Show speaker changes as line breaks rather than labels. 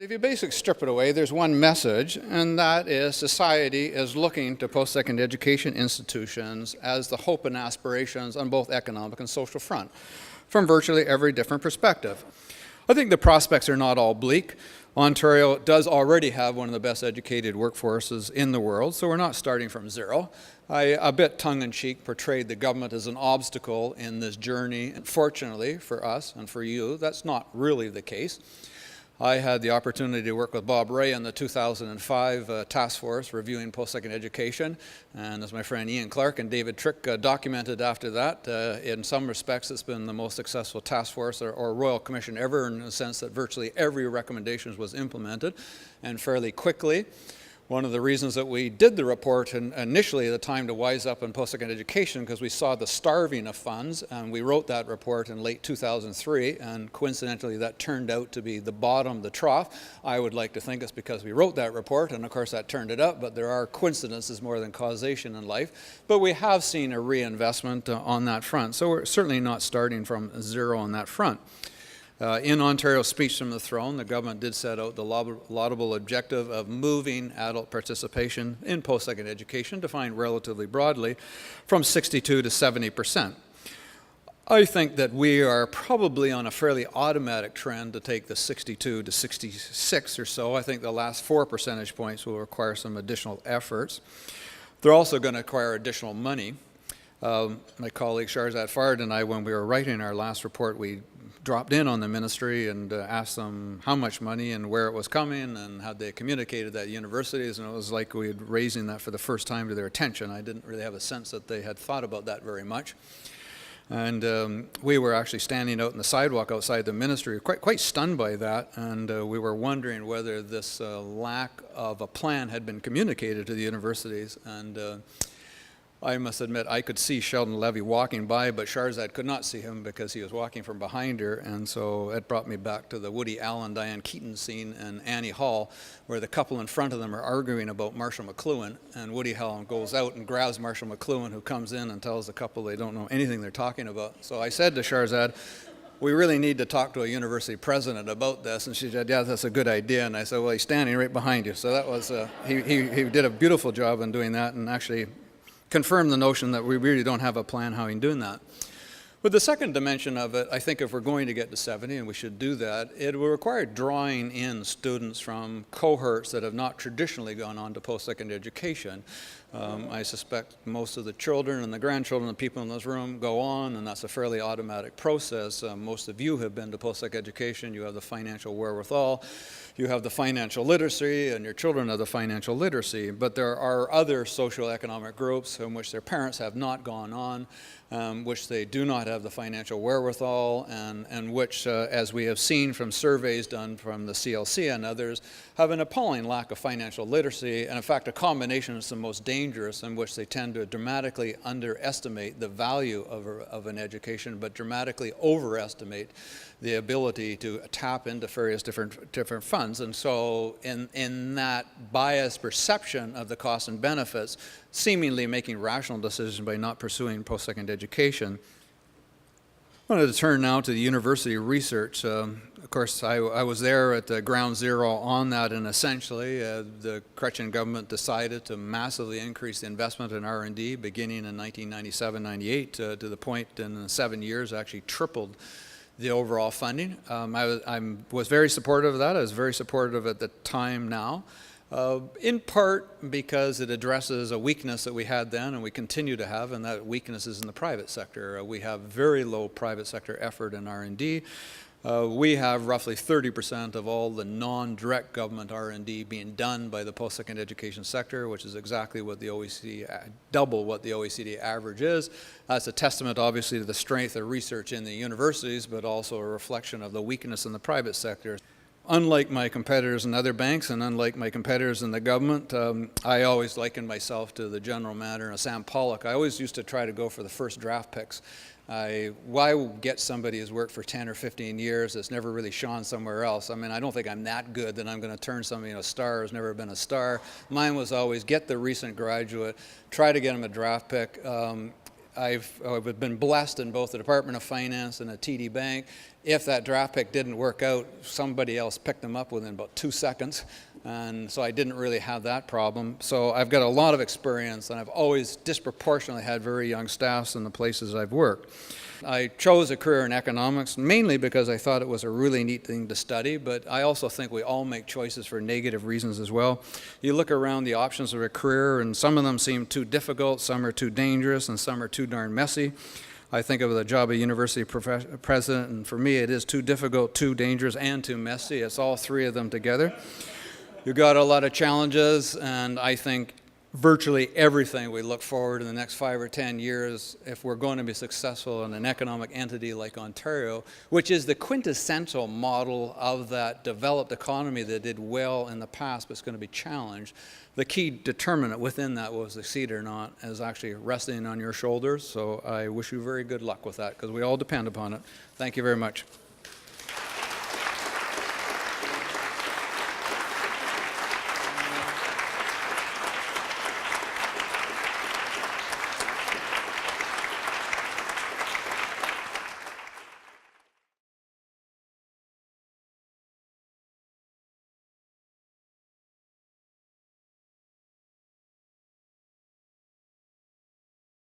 If you basically strip it away, there's one message, and that is society is looking to post-secondary education institutions as the hope and aspirations on both economic and social front, from virtually every different perspective. I think the prospects are not all bleak. Ontario does already have one of the best educated workforces in the world, so we're not starting from zero. I, a bit tongue-in-cheek, portrayed the government as an obstacle in this journey. Fortunately for us and for you, that's not really the case. I had the opportunity to work with Bob Ray in the 2005 task force reviewing post-secondary education, and as my friend Ian Clark and David Trick documented after that, in some respects it's been the most successful task force or Royal Commission ever, in the sense that virtually every recommendation was implemented and fairly quickly. One of the reasons that we did the report initially at the time to wise up in post-secondary education, because we saw the starving of funds, and we wrote that report in late 2003, and coincidentally that turned out to be the bottom, the trough. I would like to think it's because we wrote that report, and of course that turned it up, but there are coincidences more than causation in life. But we have seen a reinvestment on that front, so we're certainly not starting from zero on that front. In Ontario's speech from the throne, the government did set out the laudable objective of moving adult participation in post-secondary education, defined relatively broadly, from 62 to 70%. I think that we are probably on a fairly automatic trend to take the 62 to 66 or so. I think the last 4 percentage points will require some additional efforts. They're also going to require additional money. My colleague Shahrzad Fard and I, when we were writing our last report, we dropped in on the ministry and asked them how much money and where it was coming and how they communicated that at universities, and it was like we had raising that for the first time to their attention. I didn't really have a sense that they had thought about that very much. And we were actually standing out in the sidewalk outside the ministry, quite stunned by that, and we were wondering whether this lack of a plan had been communicated to the universities. And I must admit, I could see Sheldon Levy walking by, but Shahrzad could not see him because he was walking from behind her, and so it brought me back to the Woody Allen, Diane Keaton scene in Annie Hall, where the couple in front of them are arguing about Marshall McLuhan, and Woody Allen goes out and grabs Marshall McLuhan, who comes in and tells the couple they don't know anything they're talking about. So I said to Shahrzad, we really need to talk to a university president about this, and she said, yeah, that's a good idea. And I said, well, he's standing right behind you. So that was, he did a beautiful job in doing that, and actually confirm the notion that we really don't have a plan how in doing that. But the second dimension of it, I think if we're going to get to 70, and we should do that, it will require drawing in students from cohorts that have not traditionally gone on to post-secondary education. I suspect most of the children and the grandchildren of the people in this room go on, and that's a fairly automatic process. Most of you have been to post-secondary education. You have the financial wherewithal. You have the financial literacy, and your children have the financial literacy. But there are other socioeconomic groups in which their parents have not gone on, which they do not have the financial wherewithal, and which, as we have seen from surveys done from the CLC and others, have an appalling lack of financial literacy, and in fact a combination is the most dangerous, in which they tend to dramatically underestimate the value of an education, but dramatically overestimate the ability to tap into various different funds. And so in that biased perception of the costs and benefits, seemingly making rational decisions by not pursuing post-secondary education. I wanted to turn now to the university research. Of course, I was there at the ground zero on that, and essentially the Chrétien government decided to massively increase the investment in R&D beginning in 1997-98 to the point in 7 years actually tripled the overall funding. I was very supportive of that. I was very supportive at the time now. In part because it addresses a weakness that we had then and we continue to have, and that weakness is in the private sector. We have very low private sector effort in R&D. We have roughly 30% of all the non-direct government R&D being done by the post-secondary education sector, which is exactly what the OECD, double what the OECD average is. That's a testament, obviously, to the strength of research in the universities, but also a reflection of the weakness in the private sector. Unlike my competitors in other banks and unlike my competitors in the government, I always liken myself to the general manager of Sam Pollock. I always used to try to go for the first draft picks. Why get somebody who's worked for 10 or 15 years that's never really shone somewhere else? I mean, I don't think I'm that good that I'm going to turn somebody into a star who's never been a star. Mine was always get the recent graduate, try to get him a draft pick. I've been blessed in both the Department of Finance and at TD Bank, if that draft pick didn't work out, somebody else picked them up within about 2 seconds. And so I didn't really have that problem. So I've got a lot of experience, and I've always disproportionately had very young staffs in the places I've worked. I chose a career in economics mainly because I thought it was a really neat thing to study, but I also think we all make choices for negative reasons as well. You look around the options of a career, and some of them seem too difficult, some are too dangerous, and some are too darn messy. I think of the job of university president, and for me it is too difficult, too dangerous, and too messy. It's all three of them together. You've got a lot of challenges, and I think virtually everything we look forward in the next 5 or 10 years, if we're going to be successful in an economic entity like Ontario, which is the quintessential model of that developed economy that did well in the past but is going to be challenged. The key determinant within that will succeed or not is actually resting on your shoulders. So I wish you very good luck with that because we all depend upon it. Thank you very much.